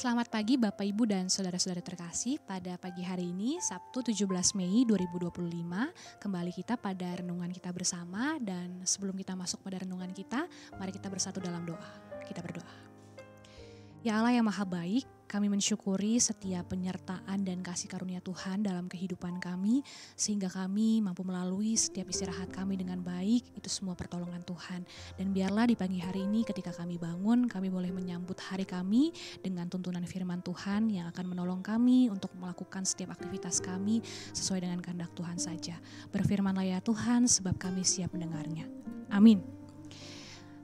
Selamat pagi Bapak Ibu dan Saudara-saudara terkasih. Pada pagi hari ini Sabtu 17 Mei 2025 kembali kita pada renungan kita bersama. Dan sebelum kita masuk pada renungan kita, mari kita bersatu dalam doa. Kita berdoa. Ya Allah yang maha baik, kami mensyukuri setiap penyertaan dan kasih karunia Tuhan dalam kehidupan kami, sehingga kami mampu melalui setiap istirahat kami dengan baik. Itu semua pertolongan Tuhan. Dan biarlah di pagi hari ini ketika kami bangun, kami boleh menyambut hari kami dengan tuntunan firman Tuhan yang akan menolong kami untuk melakukan setiap aktivitas kami sesuai dengan kehendak Tuhan saja. Berfirmanlah ya Tuhan, sebab kami siap mendengarnya. Amin.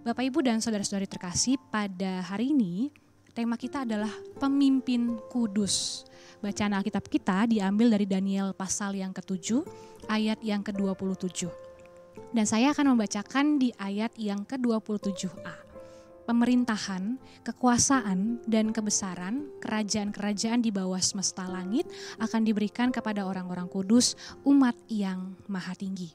Bapak Ibu dan saudara-saudari terkasih, pada hari ini tema kita adalah pemimpin kudus. Bacaan Alkitab kita diambil dari Daniel pasal yang ke-7 ayat yang ke-27. Dan saya akan membacakan di ayat yang ke-27a. Pemerintahan, kekuasaan, dan kebesaran kerajaan-kerajaan di bawah semesta langit akan diberikan kepada orang-orang kudus, umat yang maha tinggi.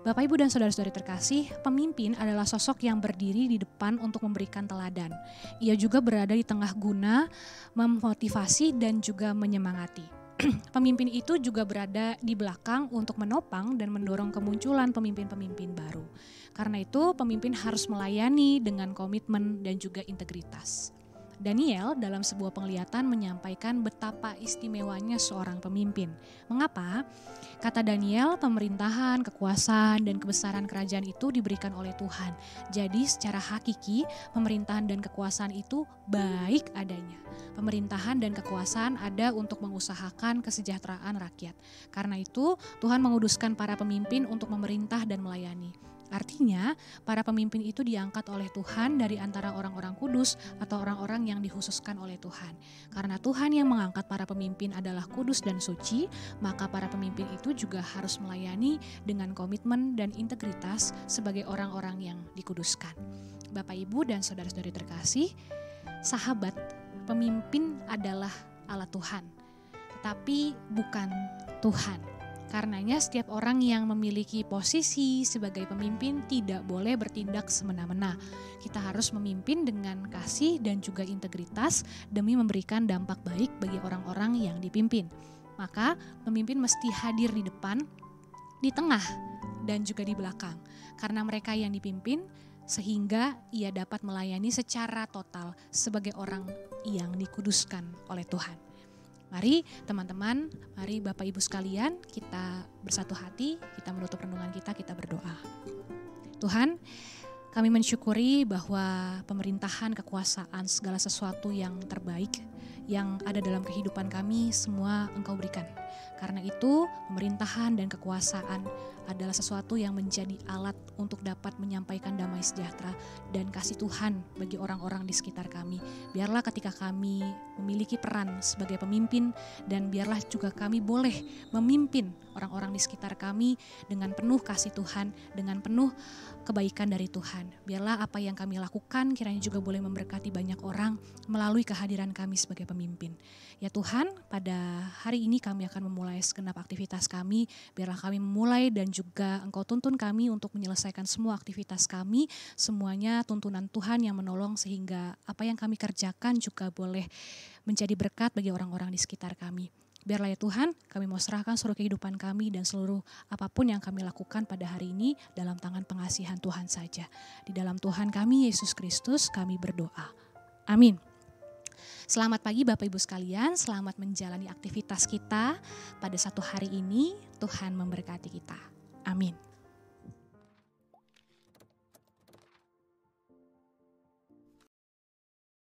Bapak, Ibu, dan saudara-saudari terkasih, pemimpin adalah sosok yang berdiri di depan untuk memberikan teladan. Ia juga berada di tengah guna, memotivasi, dan juga menyemangati. Pemimpin itu juga berada di belakang untuk menopang dan mendorong kemunculan pemimpin-pemimpin baru. Karena itu, pemimpin harus melayani dengan komitmen dan juga integritas. Daniel dalam sebuah penglihatan menyampaikan betapa istimewanya seorang pemimpin. Mengapa? Kata Daniel, pemerintahan, kekuasaan, dan kebesaran kerajaan itu diberikan oleh Tuhan. Jadi secara hakiki, pemerintahan dan kekuasaan itu baik adanya. Pemerintahan dan kekuasaan ada untuk mengusahakan kesejahteraan rakyat. Karena itu, Tuhan menguduskan para pemimpin untuk memerintah dan melayani. Artinya, para pemimpin itu diangkat oleh Tuhan dari antara orang-orang kudus atau orang-orang yang dikhususkan oleh Tuhan. Karena Tuhan yang mengangkat para pemimpin adalah kudus dan suci, maka para pemimpin itu juga harus melayani dengan komitmen dan integritas sebagai orang-orang yang dikuduskan. Bapak, Ibu, dan saudara-saudari terkasih, sahabat, pemimpin adalah alat Tuhan, tetapi bukan Tuhan. Karenanya setiap orang yang memiliki posisi sebagai pemimpin tidak boleh bertindak semena-mena. Kita harus memimpin dengan kasih dan juga integritas demi memberikan dampak baik bagi orang-orang yang dipimpin. Maka pemimpin mesti hadir di depan, di tengah, dan juga di belakang. Karena mereka yang dipimpin sehingga ia dapat melayani secara total sebagai orang yang dikuduskan oleh Tuhan. Mari teman-teman, mari Bapak Ibu sekalian, kita bersatu hati, kita menutup renungan kita berdoa. Tuhan, kami mensyukuri bahwa pemerintahan, kekuasaan, segala sesuatu yang terbaik yang ada dalam kehidupan kami semua Engkau berikan. Karena itu pemerintahan dan kekuasaan adalah sesuatu yang menjadi alat untuk dapat menyampaikan damai sejahtera dan kasih Tuhan bagi orang-orang di sekitar kami. Biarlah ketika kami memiliki peran sebagai pemimpin dan biarlah juga kami boleh memimpin orang-orang di sekitar kami dengan penuh kasih Tuhan, dengan penuh kebaikan dari Tuhan. Biarlah apa yang kami lakukan kiranya juga boleh memberkati banyak orang melalui kehadiran kami sebagai pemimpin. Ya Tuhan, pada hari ini kami akan memulai segenap aktivitas kami. Biarlah kami memulai dan juga Engkau tuntun kami untuk menyelesaikan semua aktivitas kami. Semuanya tuntunan Tuhan yang menolong sehingga apa yang kami kerjakan juga boleh menjadi berkat bagi orang-orang di sekitar kami. Biarlah ya Tuhan, kami mau serahkan seluruh kehidupan kami dan seluruh apapun yang kami lakukan pada hari ini dalam tangan pengasihan Tuhan saja. Di dalam Tuhan kami, Yesus Kristus, kami berdoa. Amin. Selamat pagi Bapak Ibu sekalian, selamat menjalani aktivitas kita pada satu hari ini. Tuhan memberkati kita. Amin.